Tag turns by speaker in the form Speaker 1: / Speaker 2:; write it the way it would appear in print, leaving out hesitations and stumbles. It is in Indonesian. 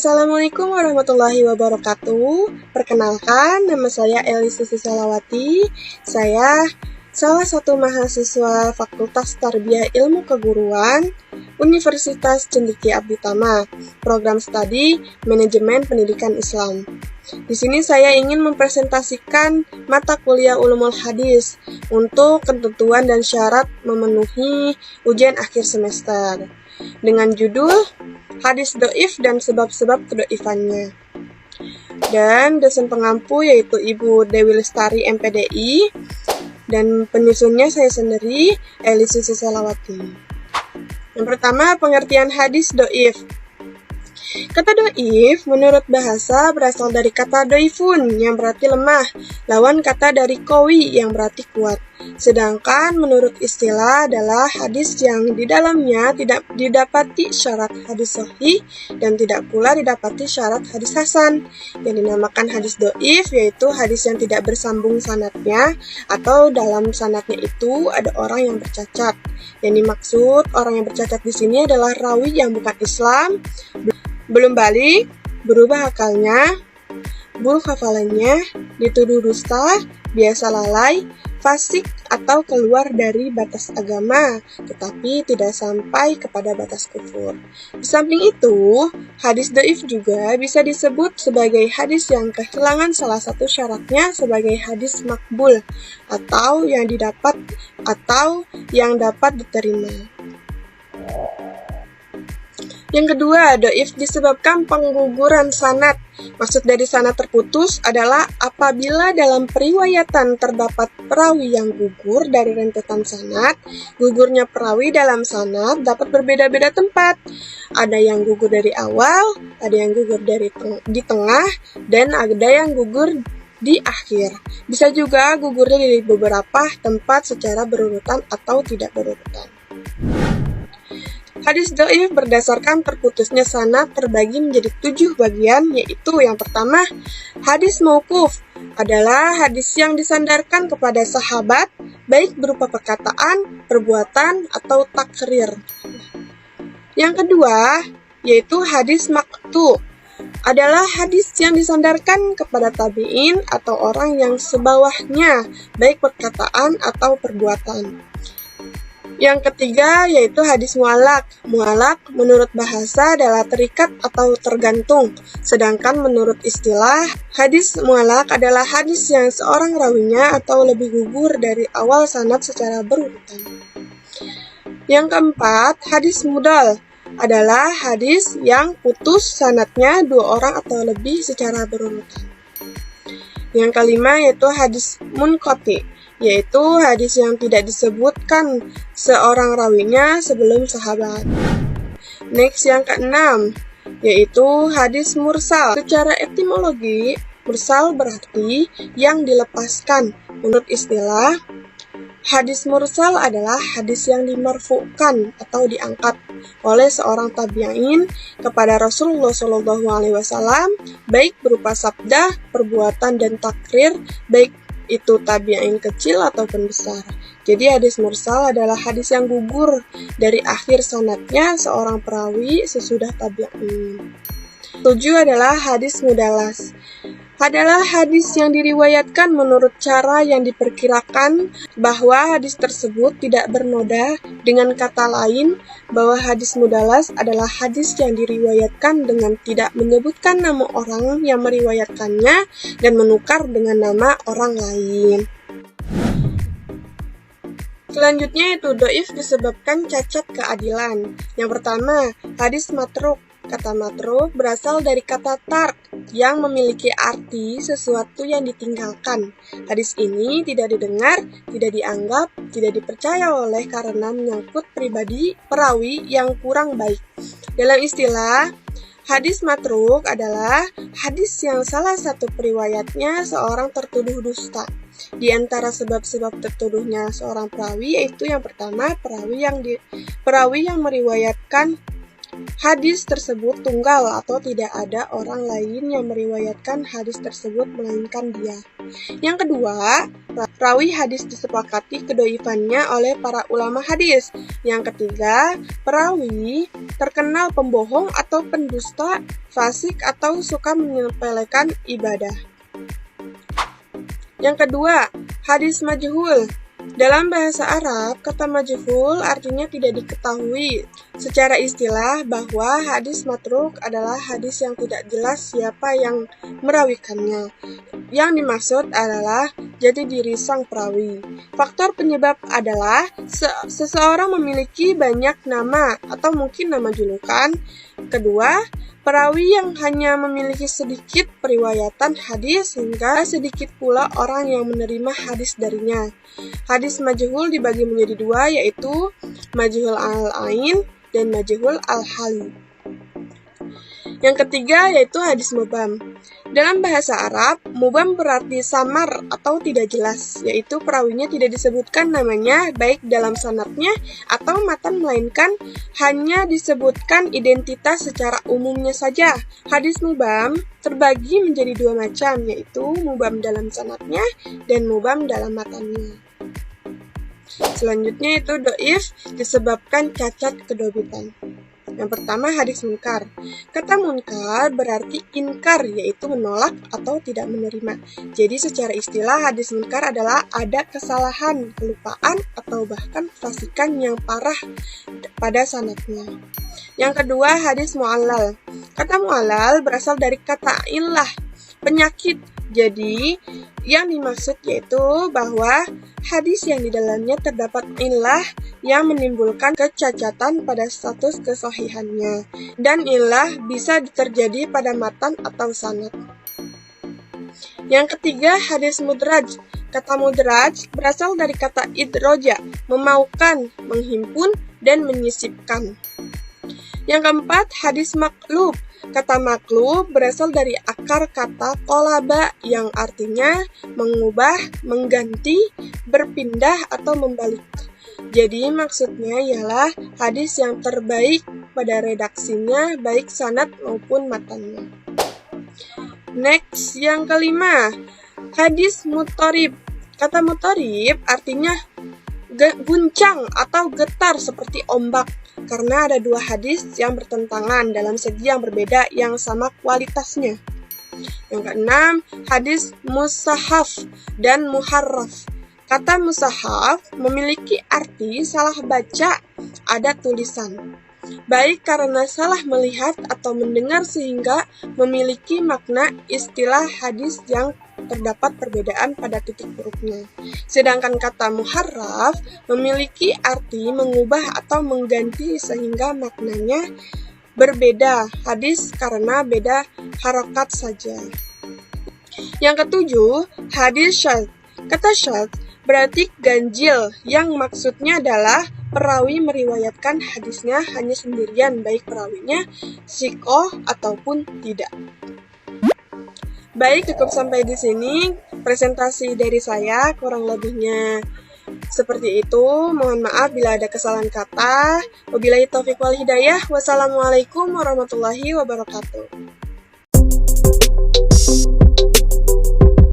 Speaker 1: Assalamualaikum warahmatullahi wabarakatuh. Perkenalkan, nama saya Eli Susi Salawati. Saya salah satu mahasiswa Fakultas Tarbiyah Ilmu Keguruan Universitas Cendekia Abditama, program studi Manajemen Pendidikan Islam. Di sini saya ingin mempresentasikan mata kuliah Ulumul Hadis untuk ketentuan dan syarat memenuhi ujian akhir semester dengan judul Hadis Dhaif dan sebab-sebab kedhaifannya. Dan dosen pengampu yaitu Ibu Dewi Lestari MPDI dan penyusunnya saya sendiri, Eli Susi Salawati. Yang pertama, pengertian hadis dhaif. Kata dhaif menurut bahasa berasal dari kata dhaifun yang berarti lemah, lawan kata dari qawi yang berarti kuat. Sedangkan menurut istilah adalah hadis yang di dalamnya tidak didapati syarat hadis sahih dan tidak pula didapati syarat hadis hasan. Yang dinamakan hadis dhaif yaitu hadis yang tidak bersambung sanadnya atau dalam sanadnya itu ada orang yang bercacat. Yang dimaksud orang yang bercacat di sini adalah rawi yang bukan Islam, belum balik, berubah akalnya, buruk hafalannya, dituduh dusta, biasa lalai, fasik atau keluar dari batas agama, tetapi tidak sampai kepada batas kufur. Di samping itu, hadis dhaif juga bisa disebut sebagai hadis yang kehilangan salah satu syaratnya sebagai hadis makbul atau yang dapat diterima. Yang kedua, dhaif disebabkan pengguguran sanad. Maksud dari sanad terputus adalah apabila dalam periwayatan terdapat perawi yang gugur dari rentetan sanad. Gugurnya perawi dalam sanad dapat berbeda-beda tempat. Ada yang gugur dari awal, ada yang gugur di tengah, dan ada yang gugur di akhir. Bisa juga gugurnya di beberapa tempat secara berurutan atau tidak berurutan. Hadis dhaif berdasarkan terputusnya sanad terbagi menjadi 7 bagian, yaitu yang pertama, hadis mauquf adalah hadis yang disandarkan kepada sahabat, baik berupa perkataan, perbuatan, atau takrir. Yang kedua, yaitu hadis maqtu adalah hadis yang disandarkan kepada tabi'in atau orang yang sebawahnya, baik perkataan atau perbuatan. Yang ketiga yaitu hadis mu'allaq. Mu'allaq menurut bahasa adalah terikat atau tergantung. Sedangkan menurut istilah, hadis mu'allaq adalah hadis yang seorang rawinya atau lebih gugur dari awal sanad secara berurutan. Yang keempat, hadis mudal adalah hadis yang putus sanadnya 2 orang atau lebih secara berurutan. Yang kelima yaitu hadis munqati, yaitu hadis yang tidak disebutkan seorang rawinya sebelum sahabat. Next, yang keenam, yaitu hadis mursal. Secara etimologi, mursal berarti yang dilepaskan. Menurut istilah, hadis mursal adalah hadis yang dimarfu'kan atau diangkat oleh seorang tabi'in kepada Rasulullah SAW, baik berupa sabda, perbuatan, dan takrir, baik itu tabi'in kecil ataupun besar. Jadi hadis mursal adalah hadis yang gugur dari akhir sanadnya seorang perawi sesudah tabi'in. 7 adalah hadis mudalas. Adalah hadis yang diriwayatkan menurut cara yang diperkirakan bahwa hadis tersebut tidak bernoda. Dengan kata lain, bahwa hadis mudalas adalah hadis yang diriwayatkan dengan tidak menyebutkan nama orang yang meriwayatkannya dan menukar dengan nama orang lain. Selanjutnya itu dhaif disebabkan cacat keadilan. Yang pertama, hadis matruk. Kata matruk berasal dari kata tark yang memiliki arti sesuatu yang ditinggalkan. Hadis ini tidak didengar, tidak dianggap, tidak dipercaya oleh karena menyangkut pribadi perawi yang kurang baik. Dalam istilah, hadis matruk adalah hadis yang salah satu periwayatnya seorang tertuduh dusta. Di antara sebab-sebab tertuduhnya seorang perawi yaitu yang pertama, perawi yang meriwayatkan hadis tersebut tunggal atau tidak ada orang lain yang meriwayatkan hadis tersebut melainkan dia. Yang kedua, Rawi hadis disepakati kedoifannya oleh para ulama hadis. Yang ketiga, perawi terkenal pembohong atau pendusta, fasik atau suka menyepelekan ibadah. Yang kedua, hadis majhul. Dalam bahasa Arab, kata majhul artinya tidak diketahui. Secara istilah bahwa hadis matruk adalah hadis yang tidak jelas siapa yang merawikannya. Yang dimaksud adalah jati diri sang perawi. Faktor penyebab adalah seseorang memiliki banyak nama atau mungkin nama julukan. Kedua, perawi yang hanya memiliki sedikit periwayatan hadis hingga sedikit pula orang yang menerima hadis darinya. Hadis majhul dibagi menjadi dua, yaitu majhul al-ain dan majhul al-hal. Yang ketiga yaitu hadis mubham. Dalam bahasa Arab, mubham berarti samar atau tidak jelas, yaitu perawinya tidak disebutkan namanya baik dalam sanadnya atau matan, melainkan hanya disebutkan identitas secara umumnya saja. Hadis mubham terbagi menjadi dua macam, yaitu mubham dalam sanadnya dan mubham dalam matannya. Selanjutnya itu doif disebabkan cacat kedobitan. Yang pertama, hadis munkar. Kata munkar berarti inkar, yaitu menolak atau tidak menerima. Jadi secara istilah hadis munkar adalah ada kesalahan, kelupaan, atau bahkan fasikan yang parah pada sanadnya. Yang kedua, hadis mu'allal. Kata mu'allal berasal dari kata illah, penyakit. Jadi, yang dimaksud yaitu bahwa hadis yang di dalamnya terdapat illah yang menimbulkan kecacatan pada status kesahihannya. Dan illah bisa terjadi pada matan atau sanad. Yang ketiga, hadis mudraj. Kata mudraj berasal dari kata idroja, memaukan, menghimpun, dan menyisipkan. Yang keempat, hadis maklub. Kata maklub berasal dari akar kata kolaba yang artinya mengubah, mengganti, berpindah, atau membalik. Jadi maksudnya ialah hadis yang terbaik pada redaksinya baik sanad maupun matannya. Next, yang kelima, hadis mutarib. Kata mutarib artinya guncang atau getar seperti ombak, karena ada dua hadis yang bertentangan dalam segi yang berbeda yang sama kualitasnya. Yang keenam, hadis musahaf dan muharraf. Kata musahaf memiliki arti salah baca, ada tulisan, baik karena salah melihat atau mendengar sehingga memiliki makna istilah hadis yang terdapat perbedaan pada titik hurufnya. Sedangkan kata muharraf memiliki arti mengubah atau mengganti sehingga maknanya berbeda hadis karena beda harokat saja. Yang ketujuh, hadis syadz. Kata syadz berarti ganjil, yang maksudnya adalah perawi meriwayatkan hadisnya hanya sendirian, baik perawinya sikoh ataupun tidak. Baik, cukup sampai di sini presentasi dari saya, kurang lebihnya seperti itu. Mohon maaf bila ada kesalahan kata. Wabillahi taufiq wal hidayah. Wassalamualaikum warahmatullahi wabarakatuh.